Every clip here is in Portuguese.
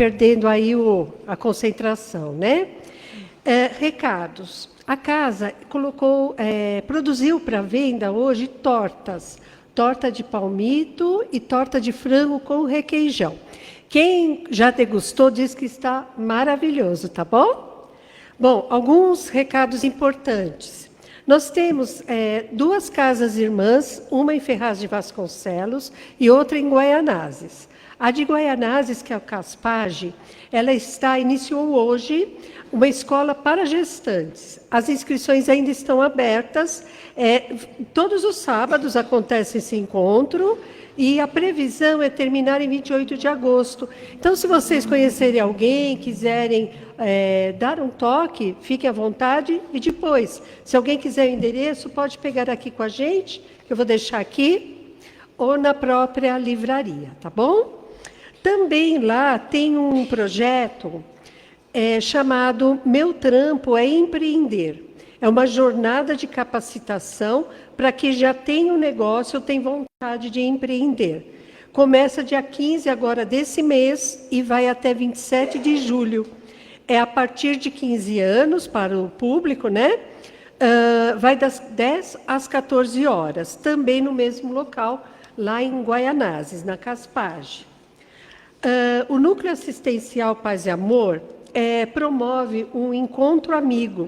perdendo aí a concentração, né? Recados. A casa produziu para venda hoje tortas. Torta de palmito e torta de frango com requeijão. Quem já degustou diz que está maravilhoso, tá bom? Bom, alguns recados importantes. Nós temos 2 casas irmãs, uma em Ferraz de Vasconcelos e outra em Guaianazes. A de Guaianazes, que é o Caspage, ela iniciou hoje uma escola para gestantes. As inscrições ainda estão abertas. Todos os sábados acontece esse encontro e a previsão é terminar em 28 de agosto. Então, se vocês conhecerem alguém, quiserem dar um toque, fiquem à vontade. E depois, se alguém quiser o endereço, pode pegar aqui com a gente, que eu vou deixar aqui, ou na própria livraria, tá bom? Também lá tem um projeto chamado Meu Trampo é Empreender. É uma jornada de capacitação para quem já tem um negócio ou tem vontade de empreender. Começa dia 15 agora desse mês e vai até 27 de julho. É a partir de 15 anos para o público, né? Vai das 10 às 14 horas, também no mesmo local, lá em Guaianazes, na Caspage. O Núcleo Assistencial Paz e Amor promove um encontro amigo,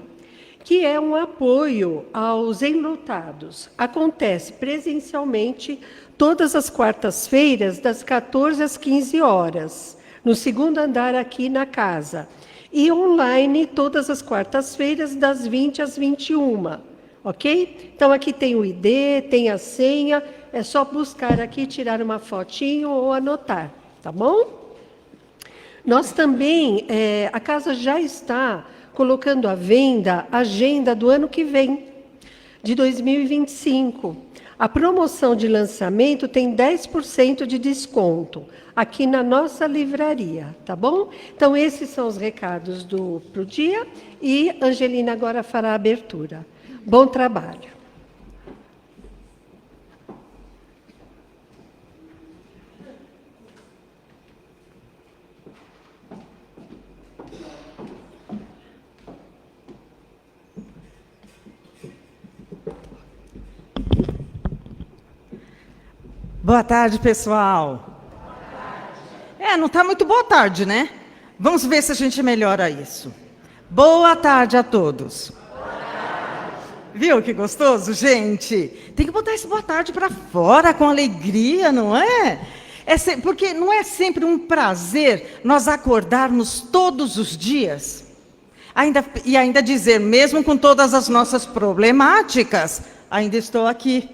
que é um apoio aos enlutados. Acontece presencialmente todas as quartas-feiras, das 14 às 15 horas, no segundo andar aqui na casa. E online, todas as quartas-feiras, das 20 às 21, ok? Então, aqui tem o ID, tem a senha, é só buscar aqui, tirar uma fotinho ou anotar. Tá bom? Nós também, a casa já está colocando à venda a agenda do ano que vem, de 2025. A promoção de lançamento tem 10% de desconto aqui na nossa livraria, tá bom? Então, esses são os recados pro dia e Angelina agora fará a abertura. Bom trabalho. Boa tarde, pessoal. Boa tarde. Não está muito boa tarde, né? Vamos ver se a gente melhora isso. Boa tarde a todos. Boa tarde. Viu que gostoso, gente? Tem que botar esse boa tarde para fora com alegria, não é? Porque não é sempre um prazer nós acordarmos todos os dias e ainda dizer, mesmo com todas as nossas problemáticas, ainda estou aqui.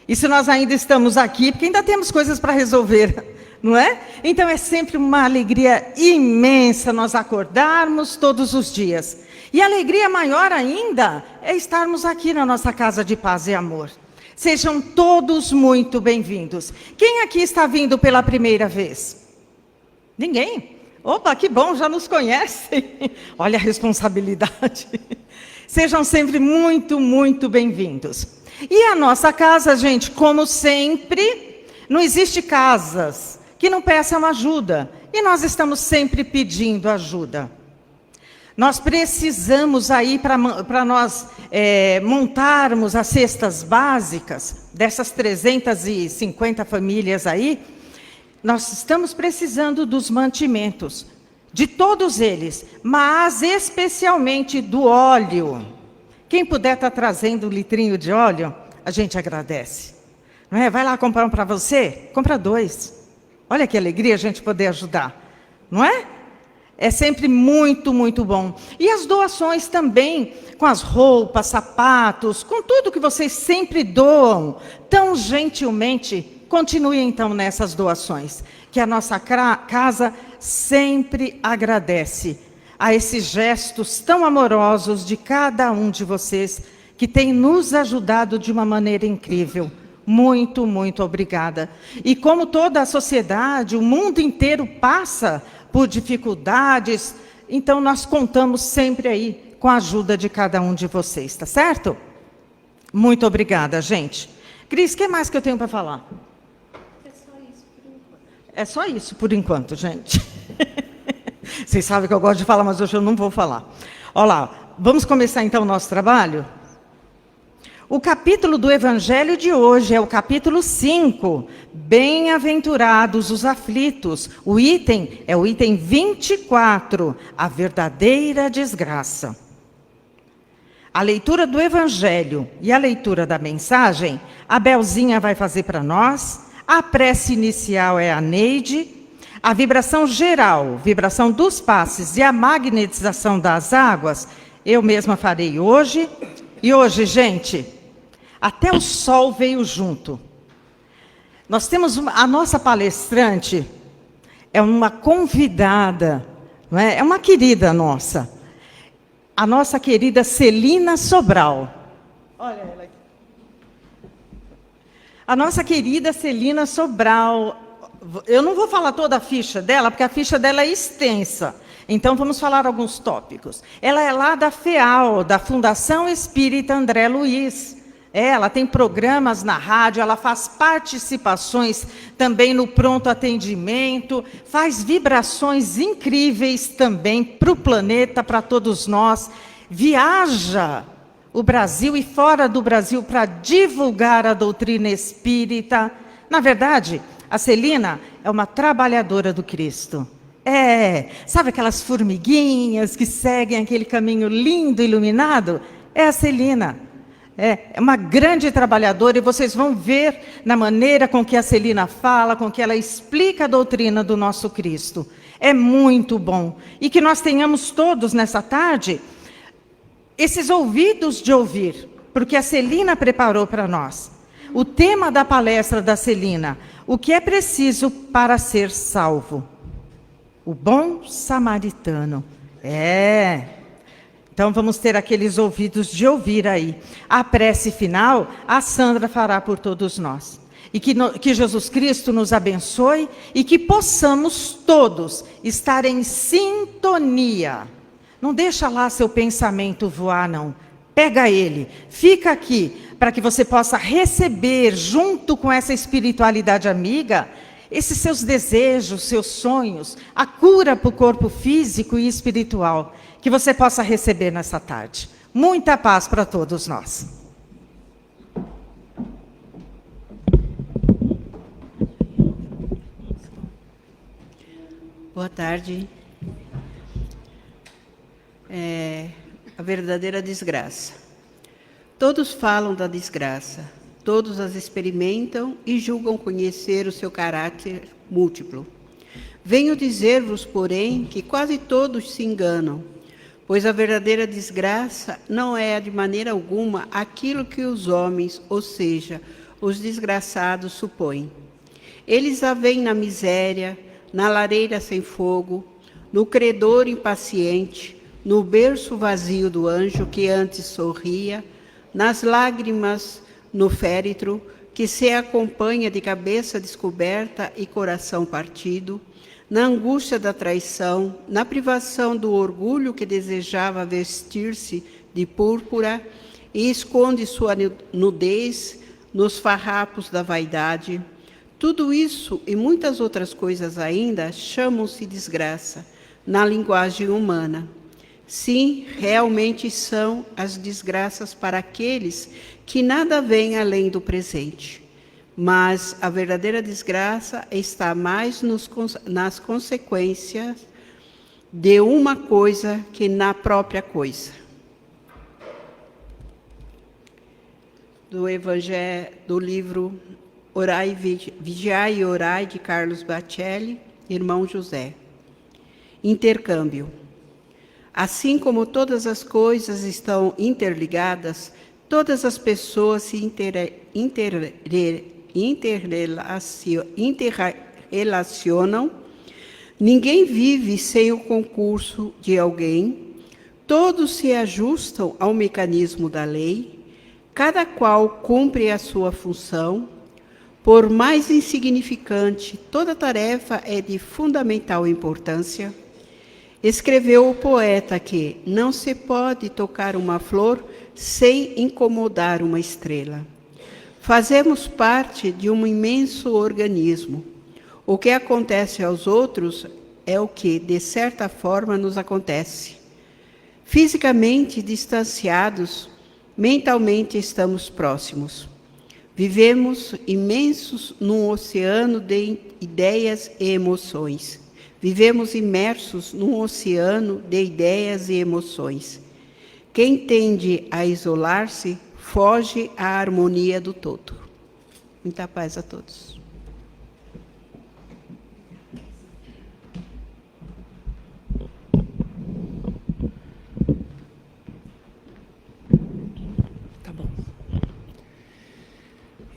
E se nós ainda estamos aqui, porque ainda temos coisas para resolver, não é? Então é sempre uma alegria imensa nós acordarmos todos os dias. E a alegria maior ainda é estarmos aqui na nossa casa de paz e amor. Sejam todos muito bem-vindos. Quem aqui está vindo pela primeira vez? Ninguém? Opa, que bom, já nos conhecem. Olha a responsabilidade. Sejam sempre muito, muito bem-vindos. E a nossa casa, gente, como sempre, não existe casas que não peçam ajuda. E nós estamos sempre pedindo ajuda. Nós precisamos aí, para nós montarmos as cestas básicas, dessas 350 famílias aí, nós estamos precisando dos mantimentos, de todos eles, mas especialmente do óleo. Quem puder estar trazendo um litrinho de óleo, a gente agradece. Não é? Vai lá comprar um para você, compra 2. Olha que alegria a gente poder ajudar, não é? É sempre muito, muito bom. E as doações também, com as roupas, sapatos, com tudo que vocês sempre doam, tão gentilmente, continuem então nessas doações, que a nossa casa sempre agradece a esses gestos tão amorosos de cada um de vocês, que tem nos ajudado de uma maneira incrível. Muito, muito obrigada. E como toda a sociedade, o mundo inteiro passa por dificuldades, então nós contamos sempre aí com a ajuda de cada um de vocês, tá certo? Muito obrigada, gente. Cris, o que mais que eu tenho para falar? É só isso por enquanto, gente. Vocês sabem que eu gosto de falar, mas hoje eu não vou falar. Olha lá, vamos começar então o nosso trabalho? O capítulo do Evangelho de hoje é o capítulo 5. Bem-aventurados os aflitos. O item é o item 24, a verdadeira desgraça. A leitura do Evangelho e a leitura da mensagem, a Belzinha vai fazer para nós. A prece inicial é a Neide. A vibração geral, vibração dos passes e a magnetização das águas, eu mesma farei hoje. E hoje, gente, até o sol veio junto. Nós temos a nossa palestrante, é uma convidada, não é? É uma querida nossa. A nossa querida Celina Sobral. Olha ela aqui. A nossa querida Celina Sobral. Eu não vou falar toda a ficha dela, porque a ficha dela é extensa. Então, vamos falar alguns tópicos. Ela é lá da FEAL, da Fundação Espírita André Luiz. Ela tem programas na rádio, ela faz participações também no pronto atendimento, faz vibrações incríveis também para o planeta, para todos nós. Viaja o Brasil e fora do Brasil para divulgar a doutrina espírita. Na verdade, a Celina é uma trabalhadora do Cristo. Sabe aquelas formiguinhas que seguem aquele caminho lindo, iluminado? É a Celina. É uma grande trabalhadora e vocês vão ver na maneira com que a Celina fala, com que ela explica a doutrina do nosso Cristo. É muito bom. E que nós tenhamos todos nessa tarde esses ouvidos de ouvir, porque a Celina preparou para nós. O tema da palestra da Celina, o que é preciso para ser salvo? O bom samaritano. Então vamos ter aqueles ouvidos de ouvir aí. A prece final, a Sandra fará por todos nós. E que Jesus Cristo nos abençoe e que possamos todos estar em sintonia. Não deixa lá seu pensamento voar, não. Pega ele, fica aqui, para que você possa receber, junto com essa espiritualidade amiga, esses seus desejos, seus sonhos, a cura para o corpo físico e espiritual, que você possa receber nessa tarde. Muita paz para todos nós. Boa tarde. A verdadeira desgraça. Todos falam da desgraça, todos as experimentam e julgam conhecer o seu caráter múltiplo. Venho dizer-vos, porém, que quase todos se enganam, pois a verdadeira desgraça não é de maneira alguma aquilo que os homens, ou seja, os desgraçados, supõem. Eles a veem na miséria, na lareira sem fogo, no credor impaciente, no berço vazio do anjo que antes sorria, nas lágrimas no féretro, que se acompanha de cabeça descoberta e coração partido, na angústia da traição, na privação do orgulho que desejava vestir-se de púrpura e esconde sua nudez nos farrapos da vaidade. Tudo isso e muitas outras coisas ainda chamam-se desgraça na linguagem humana. Sim, realmente são as desgraças para aqueles que nada veem além do presente. Mas a verdadeira desgraça está mais nas consequências de uma coisa que na própria coisa. Do Evangelho, do livro Vigiai e Orai, de Carlos Bacelli, irmão José. Intercâmbio. Assim como todas as coisas estão interligadas, todas as pessoas se interrelacionam, ninguém vive sem o concurso de alguém, todos se ajustam ao mecanismo da lei, cada qual cumpre a sua função. Por mais insignificante, toda tarefa é de fundamental importância. Escreveu o poeta que não se pode tocar uma flor sem incomodar uma estrela. Fazemos parte de um imenso organismo. O que acontece aos outros é o que, de certa forma, nos acontece. Fisicamente distanciados, mentalmente estamos próximos. Vivemos imensos num oceano de ideias e emoções. Vivemos imersos num oceano de ideias e emoções. Quem tende a isolar-se, foge à harmonia do todo. Muita paz a todos.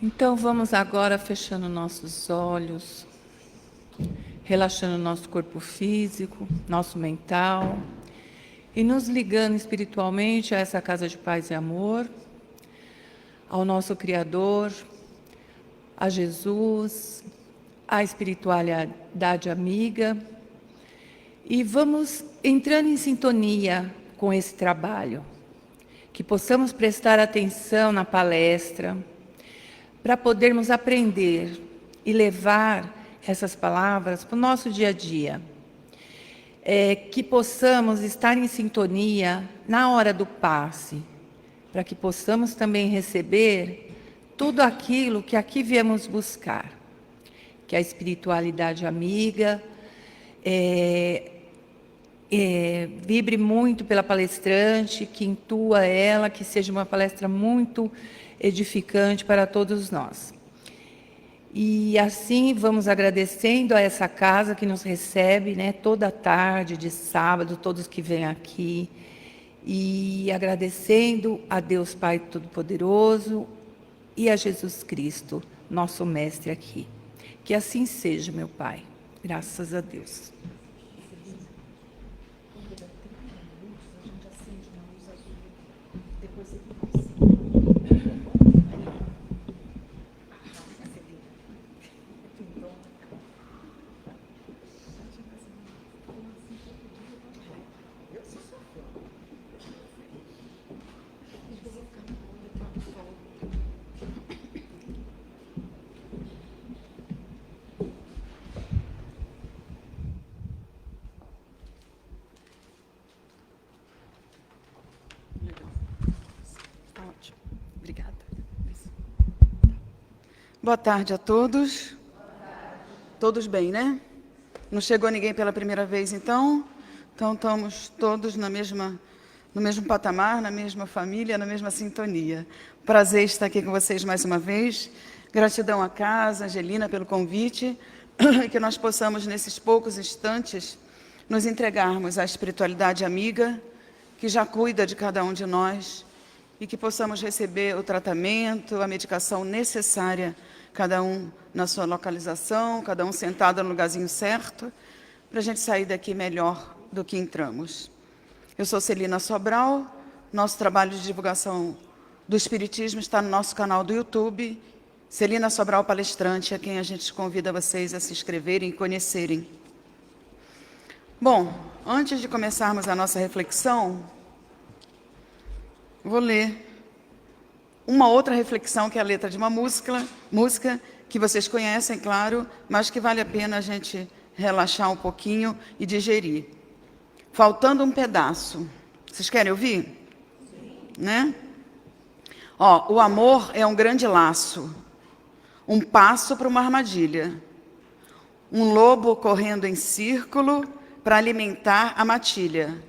Então, vamos agora fechando nossos olhos, relaxando nosso corpo físico, nosso mental, e nos ligando espiritualmente a essa casa de paz e amor, ao nosso Criador, a Jesus, à espiritualidade amiga, e vamos entrando em sintonia com esse trabalho, que possamos prestar atenção na palestra, para podermos aprender e levar essas palavras para o nosso dia a dia. Que possamos estar em sintonia na hora do passe, para que possamos também receber tudo aquilo que aqui viemos buscar, que a espiritualidade amiga vibre muito pela palestrante, que intua ela, que seja uma palestra muito edificante para todos nós. E assim vamos agradecendo a essa casa que nos recebe, né, toda tarde de sábado, todos que vêm aqui, e agradecendo a Deus Pai Todo-Poderoso e a Jesus Cristo, nosso mestre aqui. Que assim seja, meu Pai. Graças a Deus. Obrigada. Boa tarde a todos. Todos bem, né? Não chegou ninguém pela primeira vez, então? Então estamos todos no mesmo patamar, na mesma família, na mesma sintonia. Prazer estar aqui com vocês mais uma vez. Gratidão à casa, Angelina, pelo convite. E que nós possamos, nesses poucos instantes, nos entregarmos à espiritualidade amiga, que já cuida de cada um de nós, e que possamos receber o tratamento, a medicação necessária, cada um na sua localização, cada um sentado no lugarzinho certo, para a gente sair daqui melhor do que entramos. Eu sou Celina Sobral, nosso trabalho de divulgação do Espiritismo está no nosso canal do YouTube, Celina Sobral Palestrante, a quem a gente convida vocês a se inscreverem e conhecerem. Bom, antes de começarmos a nossa reflexão, vou ler uma outra reflexão, que é a letra de uma música que vocês conhecem, claro, mas que vale a pena a gente relaxar um pouquinho e digerir. Faltando um pedaço. Vocês querem ouvir? Sim. Né? Ó, o amor é um grande laço, um passo para uma armadilha, um lobo correndo em círculo para alimentar a matilha.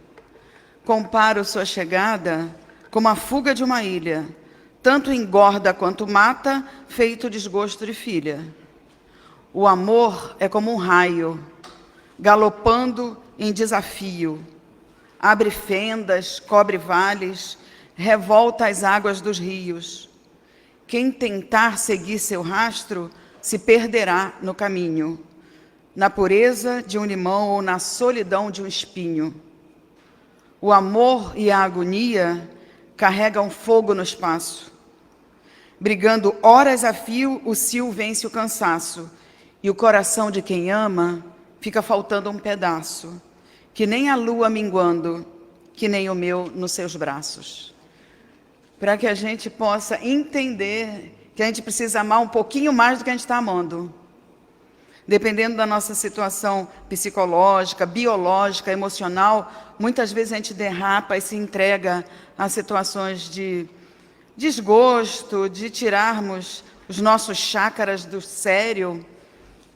Comparo sua chegada como a fuga de uma ilha, tanto engorda quanto mata, feito desgosto de filha. O amor é como um raio, galopando em desafio, abre fendas, cobre vales, revolta as águas dos rios. Quem tentar seguir seu rastro se perderá no caminho, na pureza de um limão ou na solidão de um espinho. O amor e a agonia carregam fogo no espaço. Brigando horas a fio, o cio vence o cansaço, e o coração de quem ama fica faltando um pedaço, que nem a lua minguando, que nem o meu nos seus braços. Para que a gente possa entender que a gente precisa amar um pouquinho mais do que a gente está amando. Dependendo da nossa situação psicológica, biológica, emocional, muitas vezes a gente derrapa e se entrega a situações de desgosto, de tirarmos os nossos chácaras do sério,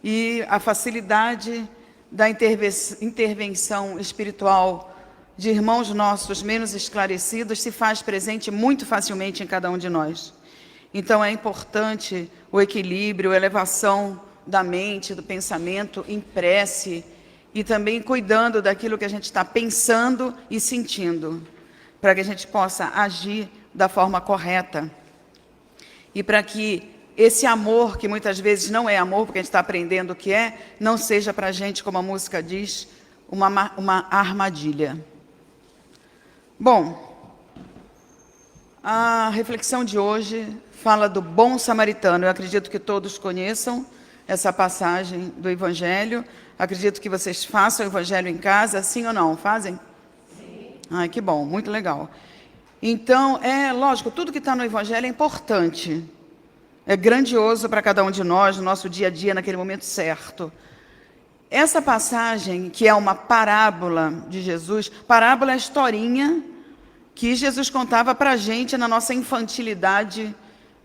e a facilidade da intervenção espiritual de irmãos nossos menos esclarecidos se faz presente muito facilmente em cada um de nós. Então é importante o equilíbrio, a elevação da mente, do pensamento, em prece, e também cuidando daquilo que a gente está pensando e sentindo, para que a gente possa agir da forma correta. E para que esse amor, que muitas vezes não é amor, porque a gente está aprendendo o que é, não seja para a gente, como a música diz, uma armadilha. Bom, a reflexão de hoje fala do bom samaritano. Eu acredito que todos conheçam essa passagem do Evangelho. Acredito que vocês façam o Evangelho em casa, sim ou não? Fazem? Sim. Ai, que bom, muito legal. Então, lógico, tudo que está no Evangelho é importante. É grandioso para cada um de nós, no nosso dia a dia, naquele momento certo. Essa passagem, que é uma parábola de Jesus, parábola é a historinha que Jesus contava para a gente na nossa infantilidade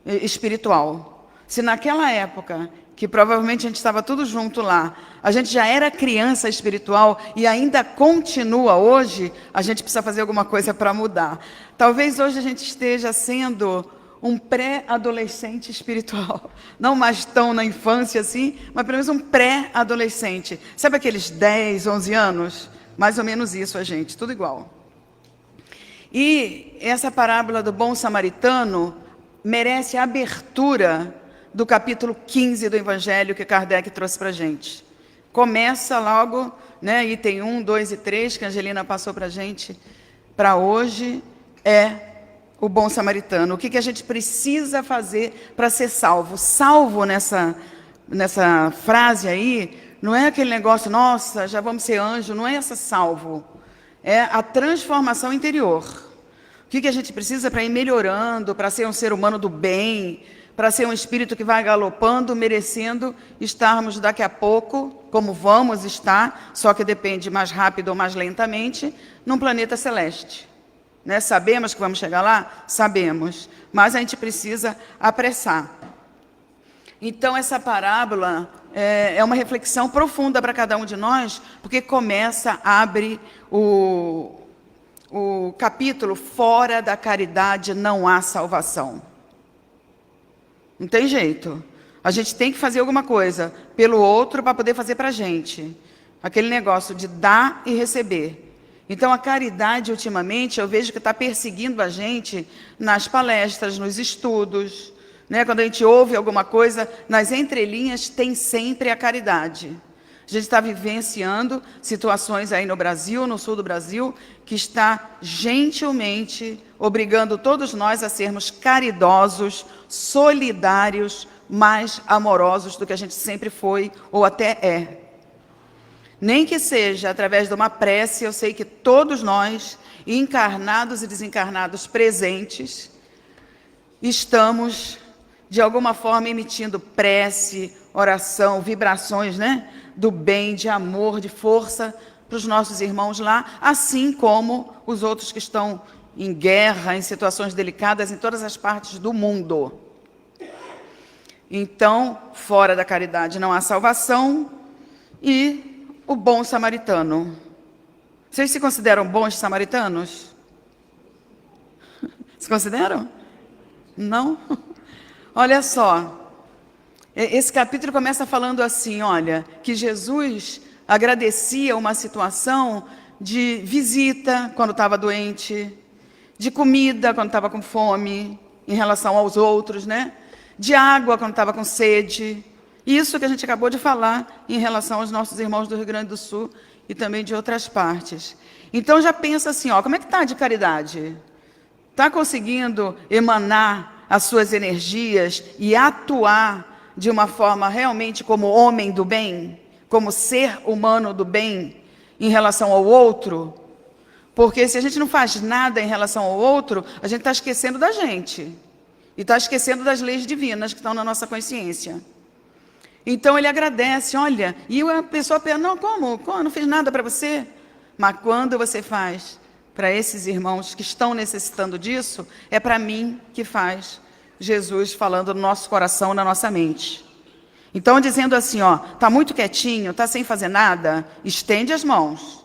espiritual. Se naquela época, que provavelmente a gente estava tudo junto lá, a gente já era criança espiritual e ainda continua hoje, a gente precisa fazer alguma coisa para mudar. Talvez hoje a gente esteja sendo um pré-adolescente espiritual. Não mais tão na infância assim, mas pelo menos um pré-adolescente. Sabe aqueles 10, 11 anos? Mais ou menos isso a gente, tudo igual. E essa parábola do bom samaritano merece a abertura do capítulo 15 do Evangelho que Kardec trouxe para a gente. Começa logo, né, item 1, 2 e 3, que a Angelina passou para a gente, para hoje, o bom samaritano. O que a gente precisa fazer para ser salvo? Salvo nessa frase aí, não é aquele negócio, nossa, já vamos ser anjo, não é essa salvo. É a transformação interior. O que a gente precisa para ir melhorando, para ser um ser humano do bem, para ser um espírito que vai galopando, merecendo estarmos daqui a pouco, como vamos estar, só que depende mais rápido ou mais lentamente, num planeta celeste. Né? Sabemos que vamos chegar lá? Sabemos, mas a gente precisa apressar. Então, essa parábola é uma reflexão profunda para cada um de nós, porque abre o capítulo fora da caridade não há salvação. Não tem jeito. A gente tem que fazer alguma coisa pelo outro para poder fazer para a gente. Aquele negócio de dar e receber. Então, a caridade, ultimamente, eu vejo que está perseguindo a gente nas palestras, nos estudos, né? Quando a gente ouve alguma coisa, nas entrelinhas tem sempre a caridade. A gente está vivenciando situações aí no Brasil, no sul do Brasil, que está gentilmente obrigando todos nós a sermos caridosos, solidários, mais amorosos do que a gente sempre foi ou até é. Nem que seja através de uma prece, eu sei que todos nós, encarnados e desencarnados presentes, estamos, de alguma forma, emitindo prece, oração, vibrações, né? Do bem, de amor, de força para os nossos irmãos lá, assim como os outros que estão em guerra, em situações delicadas, em todas as partes do mundo. Então, fora da caridade não há salvação. E o bom samaritano. Vocês se consideram bons samaritanos? Se consideram? Não? Olha só. Esse capítulo começa falando assim, olha, que Jesus agradecia uma situação de visita quando estava doente, de comida quando estava com fome, em relação aos outros, né? De água quando estava com sede. Isso que a gente acabou de falar em relação aos nossos irmãos do Rio Grande do Sul e também de outras partes. Então já pensa assim, ó, como é que está de caridade? Está conseguindo emanar as suas energias e atuar de uma forma realmente como homem do bem, como ser humano do bem em relação ao outro? Porque se a gente não faz nada em relação ao outro, a gente está esquecendo da gente. E está esquecendo das leis divinas que estão na nossa consciência. Então ele agradece, olha, e a pessoa pensa, não, como? Eu não fiz nada para você. Mas quando você faz para esses irmãos que estão necessitando disso, é para mim que faz Jesus falando no nosso coração, na nossa mente. Então dizendo assim, ó, tá muito quietinho, tá sem fazer nada, estende as mãos.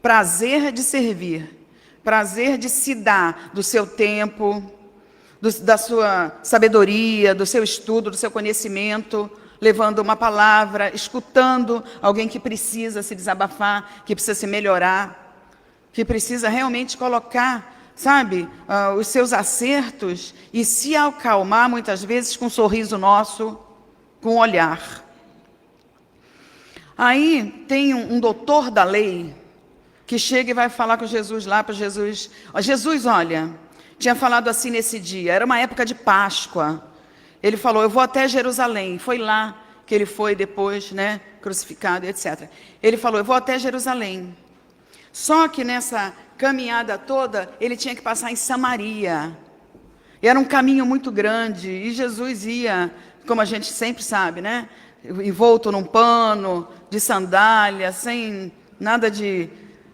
Prazer de servir, prazer de se dar do seu tempo, da sua sabedoria, do seu estudo, do seu conhecimento, levando uma palavra, escutando alguém que precisa se desabafar, que precisa se melhorar, que precisa realmente colocar, sabe, os seus acertos e se acalmar muitas vezes com um sorriso nosso, com um olhar. Aí tem um doutor da lei que chega e vai falar com Jesus lá para Jesus. Jesus, olha, tinha falado assim nesse dia, era uma época de Páscoa. Ele falou, eu vou até Jerusalém. Foi lá que ele foi depois, né, crucificado, etc. Ele falou, eu vou até Jerusalém. Só que nessa caminhada toda, ele tinha que passar em Samaria. E era um caminho muito grande, e Jesus ia, como a gente sempre sabe, né, envolto num pano, de sandália, sem nada de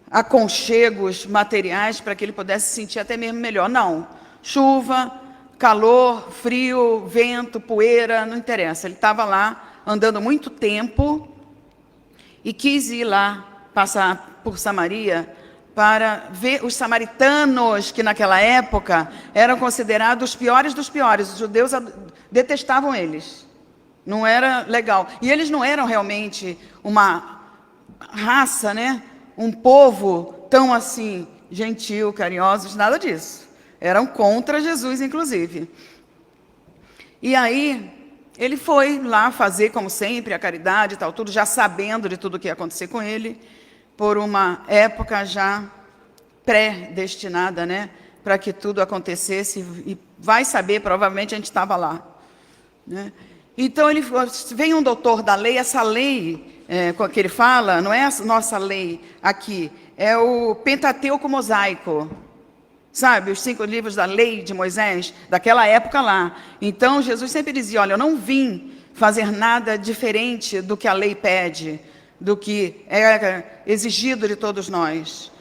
aconchegos materiais para que ele pudesse se sentir até mesmo melhor. Não, chuva, calor, frio, vento, poeira, não interessa. Ele estava lá andando muito tempo e quis ir lá, passar por Samaria, para ver os samaritanos, que naquela época eram considerados os piores dos piores. Os judeus detestavam eles. Não era legal. E eles não eram realmente uma raça, né? Um povo tão assim, gentil, carinhosos, nada disso. Eram contra Jesus, inclusive. E aí, ele foi lá fazer, como sempre, a caridade e tal, tudo, já sabendo de tudo o que ia acontecer com ele, por uma época já pré-destinada, né? Para que tudo acontecesse, e vai saber, provavelmente a gente estava lá, né? Então, vem um doutor da lei, essa lei que ele fala, não é a nossa lei aqui, é o Pentateuco mosaico, sabe, os 5 livros da lei de Moisés, daquela época lá. Então, Jesus sempre dizia, olha, eu não vim fazer nada diferente do que a lei pede, do que é exigido de todos nós.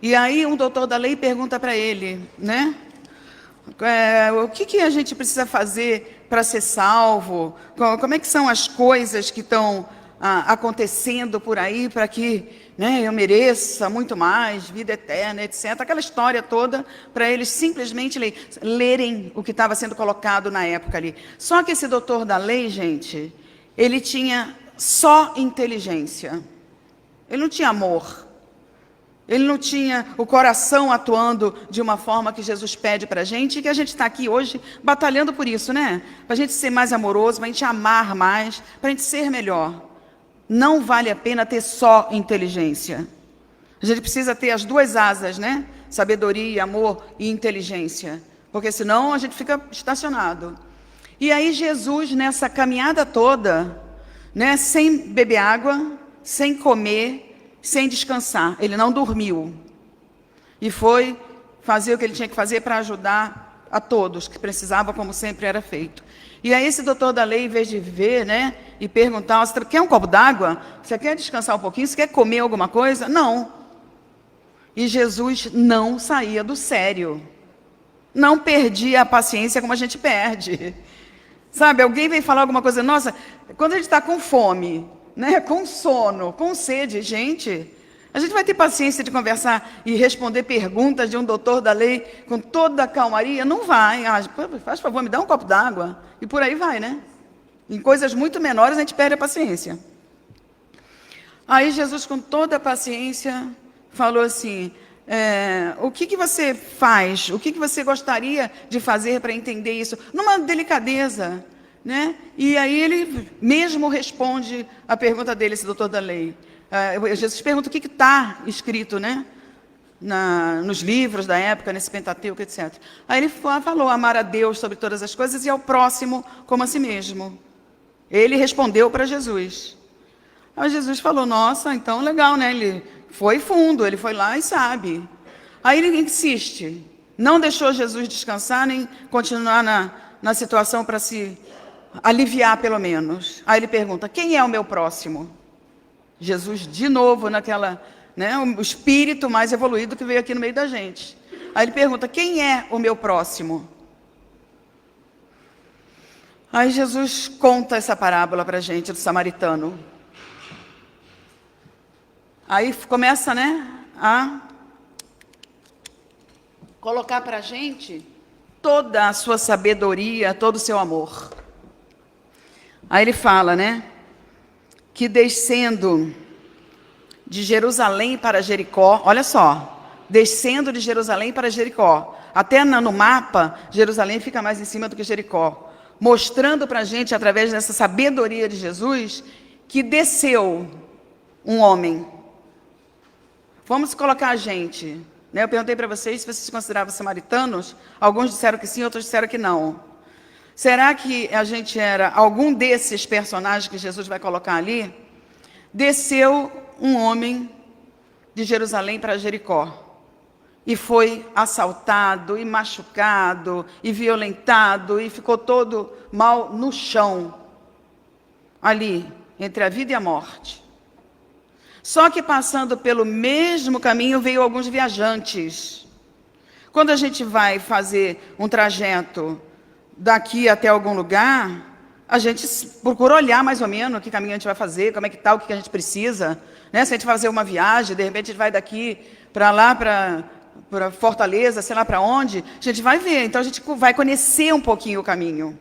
E aí, um doutor da lei pergunta para ele, né, o que a gente precisa fazer para ser salvo? Como é que são as coisas que estão acontecendo por aí para que, né, eu mereça muito mais, vida eterna, etc. Aquela história toda para eles simplesmente lerem o que estava sendo colocado na época ali. Só que esse doutor da lei, gente, ele tinha só inteligência. Ele não tinha amor. Ele não tinha o coração atuando de uma forma que Jesus pede para a gente, e que a gente está aqui hoje batalhando por isso, né? Para a gente ser mais amoroso, para a gente amar mais, para a gente ser melhor. Não vale a pena ter só inteligência. A gente precisa ter as 2 asas, né? Sabedoria, amor e inteligência. Porque senão a gente fica estacionado. E aí Jesus, nessa caminhada toda, né, sem beber água, sem comer, sem descansar, ele não dormiu. E foi fazer o que ele tinha que fazer para ajudar a todos, que precisava, como sempre era feito. E aí esse doutor da lei, em vez de ver, né, e perguntar, você quer um copo d'água? Você quer descansar um pouquinho? Você quer comer alguma coisa? Não. E Jesus não saía do sério. Não perdia a paciência como a gente perde. Sabe, alguém vem falar alguma coisa, nossa, quando a gente está com fome, né, com sono, com sede, gente, a gente vai ter paciência de conversar e responder perguntas de um doutor da lei com toda a calmaria? Não vai. Faz favor, me dá um copo d'água. E por aí vai, né? Em coisas muito menores a gente perde a paciência. Aí Jesus, com toda a paciência, falou assim, o que você faz? O que você gostaria de fazer para entender isso? Numa delicadeza, né? E aí ele mesmo responde a pergunta dele, esse doutor da lei. Jesus pergunta o que está escrito, né, nos livros da época, nesse Pentateuco, etc. Aí ele falou, amar a Deus sobre todas as coisas e ao próximo como a si mesmo. Ele respondeu para Jesus. Aí Jesus falou, nossa, então legal, né? Ele foi fundo, ele foi lá e sabe. Aí ele insiste, não deixou Jesus descansar, nem continuar na situação para se aliviar pelo menos. Aí ele pergunta, quem é o meu próximo? Jesus, de novo, naquela, né, o espírito mais evoluído que veio aqui no meio da gente. Aí ele pergunta, quem é o meu próximo? Aí Jesus conta essa parábola para a gente, do samaritano. Aí começa, né, a colocar para a gente toda a sua sabedoria, todo o seu amor. Aí ele fala, né, que descendo de Jerusalém para Jericó, olha só, descendo de Jerusalém para Jericó, até no mapa, Jerusalém fica mais em cima do que Jericó, mostrando para a gente, através dessa sabedoria de Jesus, que desceu um homem. Vamos colocar a gente, né? Eu perguntei para vocês se vocês se consideravam samaritanos, alguns disseram que sim, outros disseram que não. Será que a gente era algum desses personagens que Jesus vai colocar ali? Desceu um homem de Jerusalém para Jericó e foi assaltado, e machucado, e violentado, e ficou todo mal no chão, ali, entre a vida e a morte. Só que passando pelo mesmo caminho veio alguns viajantes. Quando a gente vai fazer um trajeto daqui até algum lugar, a gente procura olhar mais ou menos que caminho a gente vai fazer, como é que está, o que a gente precisa. Né? Se a gente vai fazer uma viagem, de repente a gente vai daqui para lá, para Fortaleza, sei lá para onde, a gente vai ver. Então a gente vai conhecer um pouquinho o caminho.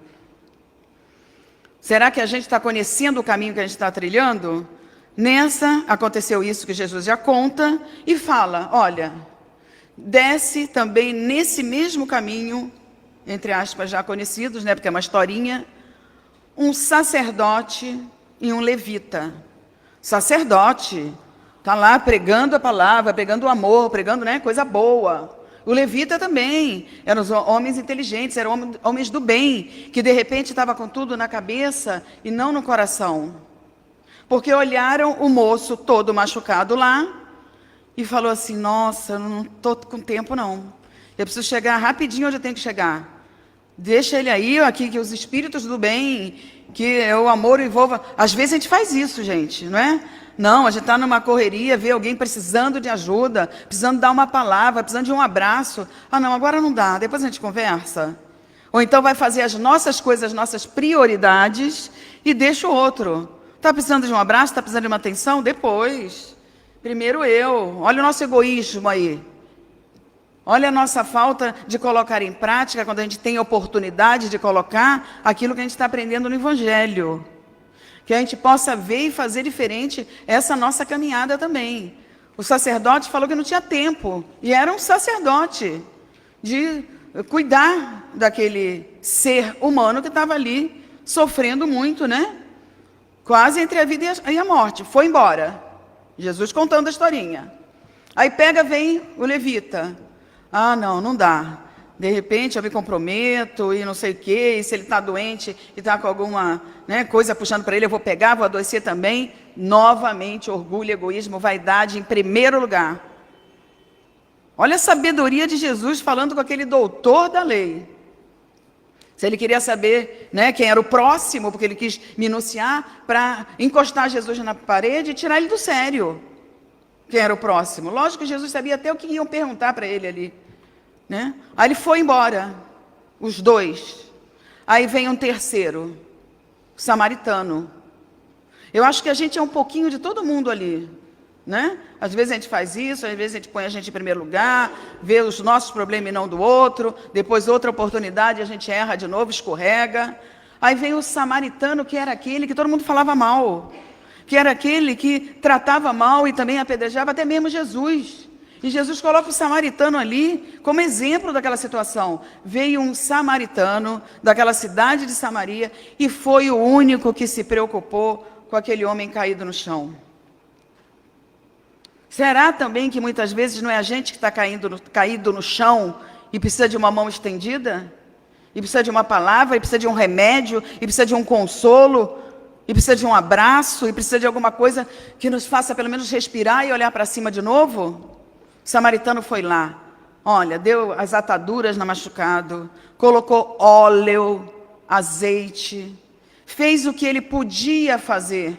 Será que a gente está conhecendo o caminho que a gente está trilhando? Nessa, aconteceu isso que Jesus já conta e fala, olha, desce também nesse mesmo caminho, entre aspas, já conhecidos, né, porque é uma historinha, um sacerdote e um levita. Sacerdote está lá pregando a palavra, pregando o amor, pregando, né, coisa boa. O levita também, eram os homens inteligentes, eram homens do bem, que de repente estavam com tudo na cabeça e não no coração. Porque olharam o moço todo machucado lá e falou assim, nossa, eu não estou com tempo não. Eu preciso chegar rapidinho onde eu tenho que chegar. Deixa ele aí, aqui, que os espíritos do bem, que o amor envolva... Às vezes a gente faz isso, gente, não é? Não, a gente está numa correria, vê alguém precisando de ajuda, precisando dar uma palavra, precisando de um abraço. Ah, não, agora não dá, depois a gente conversa. Ou então vai fazer as nossas coisas, as nossas prioridades e deixa o outro. Está precisando de um abraço? Está precisando de uma atenção? Depois. Primeiro eu. Olha o nosso egoísmo aí. Olha a nossa falta de colocar em prática, quando a gente tem oportunidade de colocar aquilo que a gente está aprendendo no Evangelho. Que a gente possa ver e fazer diferente essa nossa caminhada também. O sacerdote falou que não tinha tempo. E era um sacerdote de cuidar daquele ser humano que estava ali sofrendo muito, né? Quase entre a vida e a morte. Foi embora. Jesus contando a historinha. Aí vem o levita. Ah, não, não dá. De repente eu me comprometo e não sei o quê. E se ele está doente e está com alguma, né, coisa puxando para ele, eu vou pegar, vou adoecer também. Novamente, orgulho, egoísmo, vaidade em primeiro lugar. Olha a sabedoria de Jesus falando com aquele doutor da lei. Se ele queria saber, né, quem era o próximo, porque ele quis minuciar para encostar Jesus na parede e tirar ele do sério. Quem era o próximo? Lógico que Jesus sabia até o que iam perguntar para ele ali. Né? Aí ele foi embora, os dois. Aí vem um terceiro, o samaritano. Eu acho que a gente é um pouquinho de todo mundo ali. Né? Às vezes a gente faz isso, às vezes a gente põe a gente em primeiro lugar, vê os nossos problemas e não do outro, depois outra oportunidade a gente erra de novo, escorrega. Aí vem o samaritano, que era aquele que todo mundo falava mal, que era aquele que tratava mal e também apedrejava até mesmo Jesus. E Jesus coloca o samaritano ali como exemplo daquela situação. Veio um samaritano daquela cidade de Samaria e foi o único que se preocupou com aquele homem caído no chão. Será também que muitas vezes não é a gente que está caído no chão e precisa de uma mão estendida? E precisa de uma palavra, e precisa de um remédio, e precisa de um consolo, e precisa de um abraço, e precisa de alguma coisa que nos faça pelo menos respirar e olhar para cima de novo? O samaritano foi lá, olha, deu as ataduras no machucado, colocou óleo, azeite, fez o que ele podia fazer.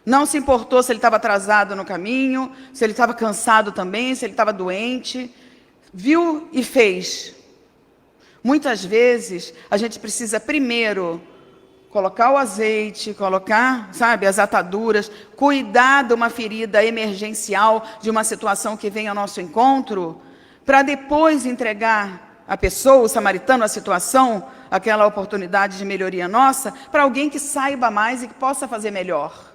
Não se importou se ele estava atrasado no caminho, se ele estava cansado também, se ele estava doente. Viu e fez. Muitas vezes, a gente precisa primeiro colocar o azeite, colocar, sabe, as ataduras, cuidar de uma ferida emergencial, de uma situação que vem ao nosso encontro, para depois entregar a pessoa, o samaritano, a situação, aquela oportunidade de melhoria nossa, para alguém que saiba mais e que possa fazer melhor.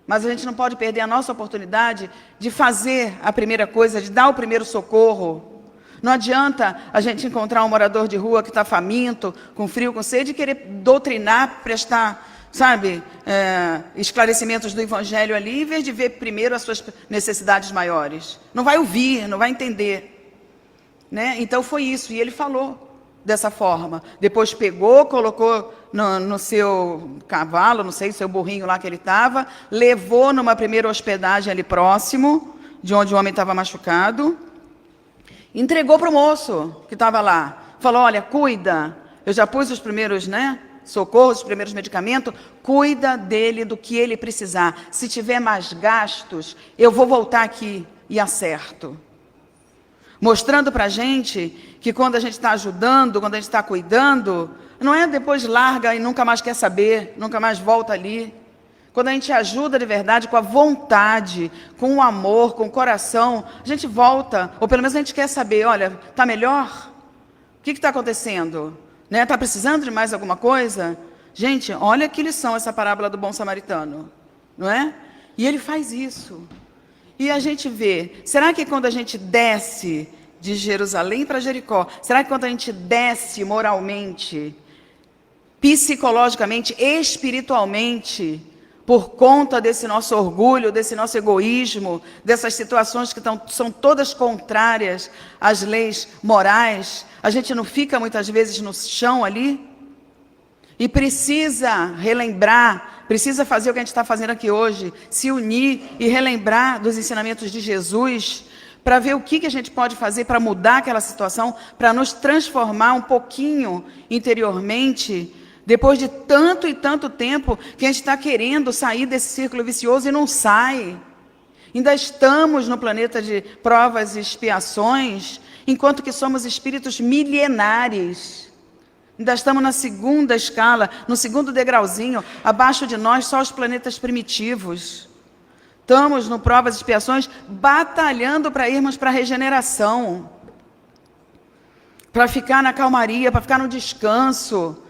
Mas a gente não pode perder a nossa oportunidade de fazer a primeira coisa, de dar o primeiro socorro. Não adianta a gente encontrar um morador de rua que está faminto, com frio, com sede, e querer doutrinar, prestar, sabe, esclarecimentos do Evangelho ali, em vez de ver primeiro as suas necessidades maiores. Não vai ouvir, não vai entender. Né? Então foi isso, e ele falou dessa forma. Depois pegou, colocou no seu cavalo, não sei, seu burrinho lá que ele estava, levou numa primeira hospedagem ali próximo, de onde o homem estava machucado, entregou para o moço que estava lá. Falou, olha, cuida, eu já pus os primeiros, né, socorros, os primeiros medicamentos, cuida dele do que ele precisar. Se tiver mais gastos, eu vou voltar aqui e acerto. Mostrando para a gente que quando a gente está ajudando, quando a gente está cuidando, não é depois larga e nunca mais quer saber, nunca mais volta ali. Quando a gente ajuda de verdade, com a vontade, com o amor, com o coração, a gente volta, ou pelo menos a gente quer saber, olha, está melhor? O que está acontecendo? Está precisando de mais alguma coisa? Gente, olha que lição essa parábola do bom samaritano, não é? E ele faz isso. E a gente vê, será que quando a gente desce de Jerusalém para Jericó, será que quando a gente desce moralmente, psicologicamente, espiritualmente, por conta desse nosso orgulho, desse nosso egoísmo, dessas situações que são todas contrárias às leis morais, a gente não fica muitas vezes no chão ali? E precisa relembrar, precisa fazer o que a gente está fazendo aqui hoje, se unir e relembrar dos ensinamentos de Jesus, para ver o que a gente pode fazer para mudar aquela situação, para nos transformar um pouquinho interiormente, depois de tanto e tanto tempo que a gente está querendo sair desse círculo vicioso e não sai. Ainda estamos no planeta de provas e expiações, enquanto que somos espíritos milenares. Ainda estamos na segunda escala, no segundo degrauzinho, abaixo de nós só os planetas primitivos. Estamos no provas e expiações batalhando para irmos para a regeneração, para ficar na calmaria, para ficar no descanso,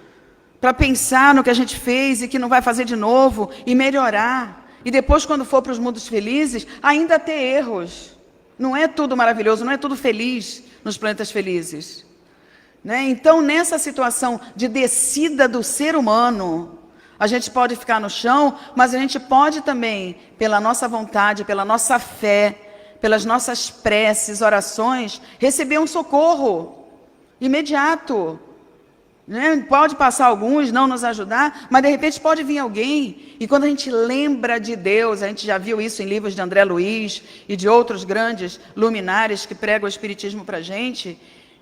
para pensar no que a gente fez e que não vai fazer de novo e melhorar. E depois, quando for para os mundos felizes, ainda ter erros. Não é tudo maravilhoso, não é tudo feliz nos planetas felizes. Né? Então, nessa situação de descida do ser humano, a gente pode ficar no chão, mas a gente pode também, pela nossa vontade, pela nossa fé, pelas nossas preces, orações, receber um socorro imediato. Né? Pode passar alguns, não nos ajudar, mas de repente pode vir alguém. E quando a gente lembra de Deus, a gente já viu isso em livros de André Luiz e de outros grandes luminares que pregam o Espiritismo para a gente,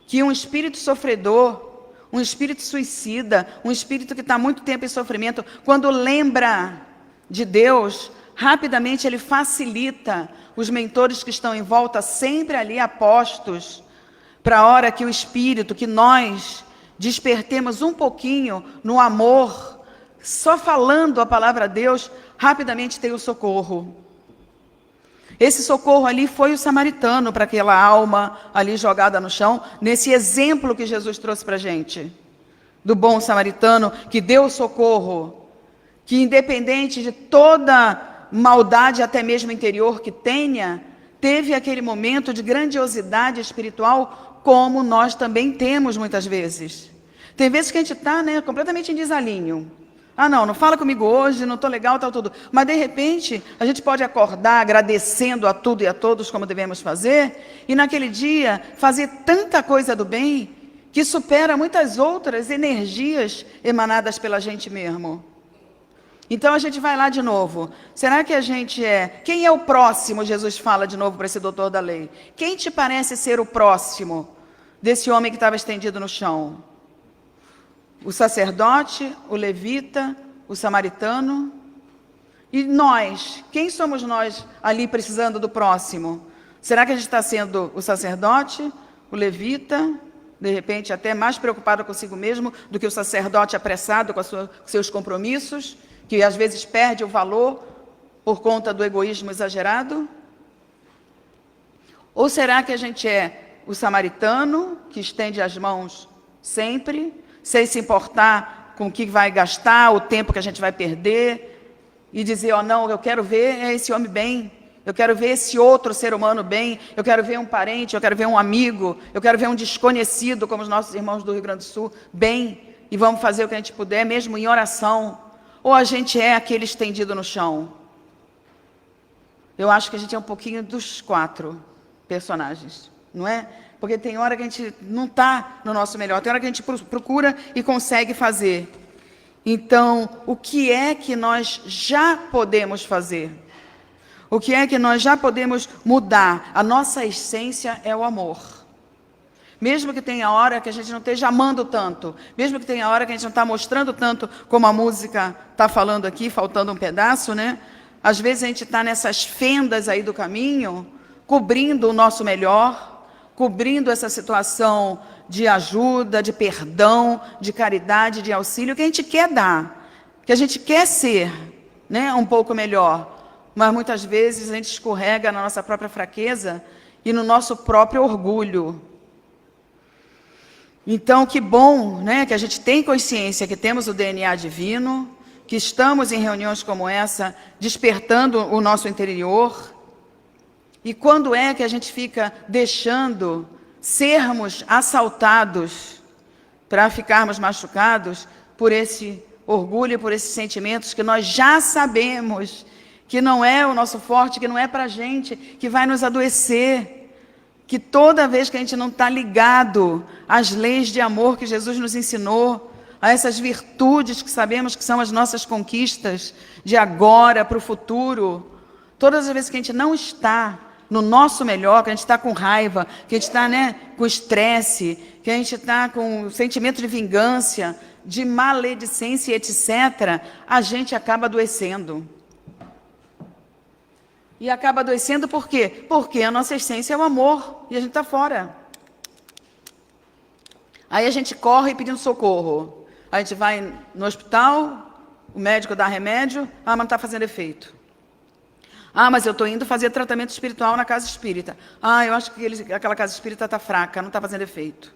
que um espírito sofredor, um espírito suicida, um espírito que está muito tempo em sofrimento, quando lembra de Deus, rapidamente ele facilita os mentores que estão em volta, sempre ali apostos, para a hora que o espírito, que nós despertemos um pouquinho no amor, só falando a palavra de Deus, rapidamente tem o socorro. Esse socorro ali foi o samaritano para aquela alma ali jogada no chão, nesse exemplo que Jesus trouxe para a gente, do bom samaritano que deu o socorro, que independente de toda maldade, até mesmo interior que tenha, teve aquele momento de grandiosidade espiritual, como nós também temos muitas vezes. Tem vezes que a gente está, né, completamente em desalinho. Ah, não fala comigo hoje, não estou legal, tal, tudo. Mas, de repente, a gente pode acordar agradecendo a tudo e a todos, como devemos fazer, e naquele dia fazer tanta coisa do bem, que supera muitas outras energias emanadas pela gente mesmo. Então, a gente vai lá de novo. Será que a gente é... Quem é o próximo? Jesus fala de novo para esse doutor da lei. Quem te parece ser o próximo desse homem que estava estendido no chão? o sacerdote, o levita, o samaritano. E nós, quem somos nós ali precisando do próximo? Será que a gente está sendo o sacerdote, o levita, de repente até mais preocupado consigo mesmo do que o sacerdote apressado com seus compromissos, que às vezes perde o valor por conta do egoísmo exagerado? Ou será que a gente é o samaritano, que estende as mãos sempre, sem se importar com o que vai gastar, o tempo que a gente vai perder, e dizer, ó, não, eu quero ver esse homem bem, eu quero ver esse outro ser humano bem, eu quero ver um parente, eu quero ver um amigo, eu quero ver um desconhecido, como os nossos irmãos do Rio Grande do Sul, bem, e vamos fazer o que a gente puder, mesmo em oração. Ou a gente é aquele estendido no chão? Eu acho que a gente é um pouquinho dos 4 personagens, não é? Porque tem hora que a gente não está no nosso melhor, tem hora que a gente procura e consegue fazer. Então, o que é que nós já podemos fazer? O que é que nós já podemos mudar? A nossa essência é o amor. Mesmo que tenha hora que a gente não esteja amando tanto, mesmo que tenha hora que a gente não está mostrando tanto, como a música está falando aqui, faltando um pedaço, né? Às vezes a gente está nessas fendas aí do caminho, cobrindo o nosso melhor, cobrindo essa situação de ajuda, de perdão, de caridade, de auxílio, que a gente quer dar, que a gente quer ser, né, um pouco melhor. Mas muitas vezes a gente escorrega na nossa própria fraqueza e no nosso próprio orgulho. Então, que bom, né, que a gente tem consciência que temos o DNA divino, que estamos em reuniões como essa, despertando o nosso interior. E quando é que a gente fica deixando sermos assaltados para ficarmos machucados por esse orgulho e por esses sentimentos que nós já sabemos que não é o nosso forte, que não é para a gente, que vai nos adoecer, que toda vez que a gente não está ligado às leis de amor que Jesus nos ensinou, a essas virtudes que sabemos que são as nossas conquistas de agora para o futuro, todas as vezes que a gente não está no nosso melhor, que a gente está com raiva, que a gente está, né, com estresse, que a gente está com sentimento de vingança, de maledicência, etc., a gente acaba adoecendo. E acaba adoecendo por quê? Porque a nossa essência é o amor e a gente está fora. Aí a gente corre pedindo socorro. A gente vai no hospital, o médico dá remédio, mas não está fazendo efeito. Mas eu estou indo fazer tratamento espiritual na casa espírita. Eu acho que aquela casa espírita está fraca, não está fazendo efeito.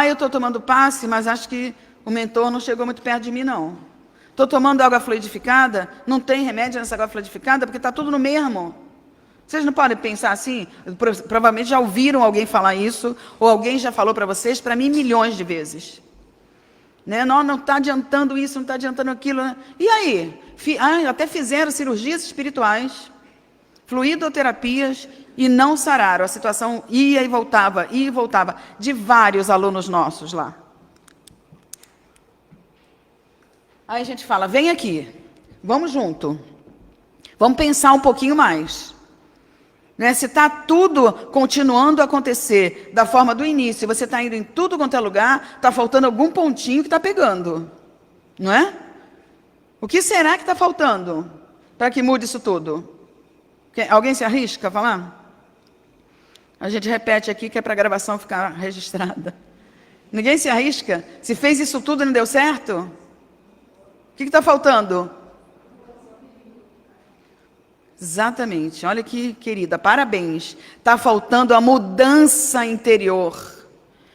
Eu estou tomando passe, mas acho que o mentor não chegou muito perto de mim, não. Estou tomando água fluidificada, não tem remédio nessa água fluidificada, porque está tudo no mesmo. Vocês não podem pensar assim? Provavelmente já ouviram alguém falar isso, ou alguém já falou para vocês, para mim, milhões de vezes. Né? Não está adiantando isso, não está adiantando aquilo. Né? E aí? Até fizeram cirurgias espirituais, fluidoterapias, e não sararam. A situação ia e voltava, de vários alunos nossos lá. Aí a gente fala, vem aqui, vamos junto, vamos pensar um pouquinho mais. Né? Se está tudo continuando a acontecer da forma do início, e você está indo em tudo quanto é lugar, está faltando algum pontinho que está pegando, não é? O que será que está faltando para que mude isso tudo? Alguém se arrisca a falar? A gente repete aqui que é para a gravação ficar registrada. Ninguém se arrisca? Se fez isso tudo e não deu certo? O que está faltando? Exatamente. Olha que querida, parabéns. Está faltando a mudança interior.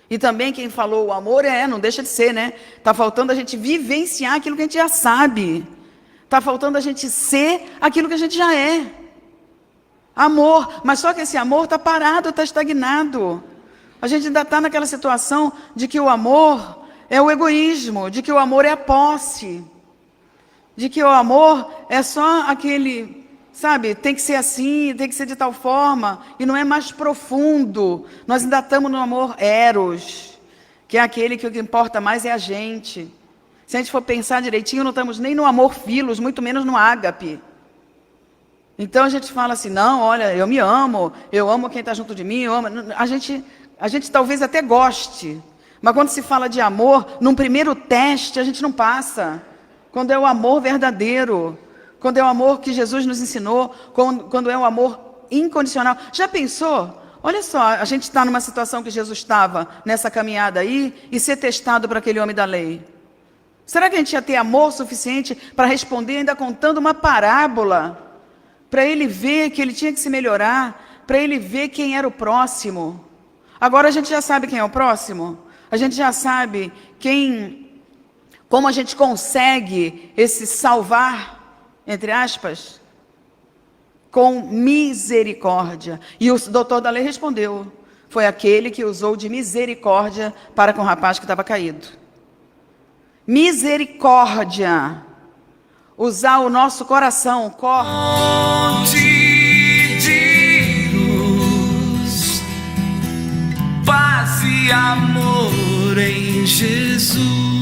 E também quem falou o amor não deixa de ser, né? Está faltando a gente vivenciar aquilo que a gente já sabe. Está faltando a gente ser aquilo que a gente já é. Amor. Mas só que esse amor está parado, está estagnado. A gente ainda está naquela situação de que o amor é o egoísmo, de que o amor é a posse. De que o amor é só aquele, sabe, tem que ser assim, tem que ser de tal forma, e não é mais profundo. Nós ainda estamos no amor eros, que é aquele que o que importa mais é a gente. Se a gente for pensar direitinho, não estamos nem no amor filos, muito menos no ágape. Então a gente fala assim, não, olha, eu me amo, eu amo quem está junto de mim, eu amo. A gente talvez até goste, Mas quando se fala de amor, num primeiro teste a gente não passa. Quando é o amor verdadeiro, quando é o amor que Jesus nos ensinou, quando é o amor incondicional. Já pensou? Olha só, a gente está numa situação que Jesus estava nessa caminhada aí e ser testado por aquele homem da lei. Será que a gente ia ter amor suficiente para responder ainda contando uma parábola? Para ele ver que ele tinha que se melhorar, para ele ver quem era o próximo. Agora a gente já sabe quem é o próximo. A gente já sabe como a gente consegue esse salvar, entre aspas, com misericórdia. E o doutor da lei respondeu. Foi aquele que usou de misericórdia para com o rapaz que estava caído. Misericórdia. Usar o nosso coração. Fonte de luz, paz e amor em Jesus.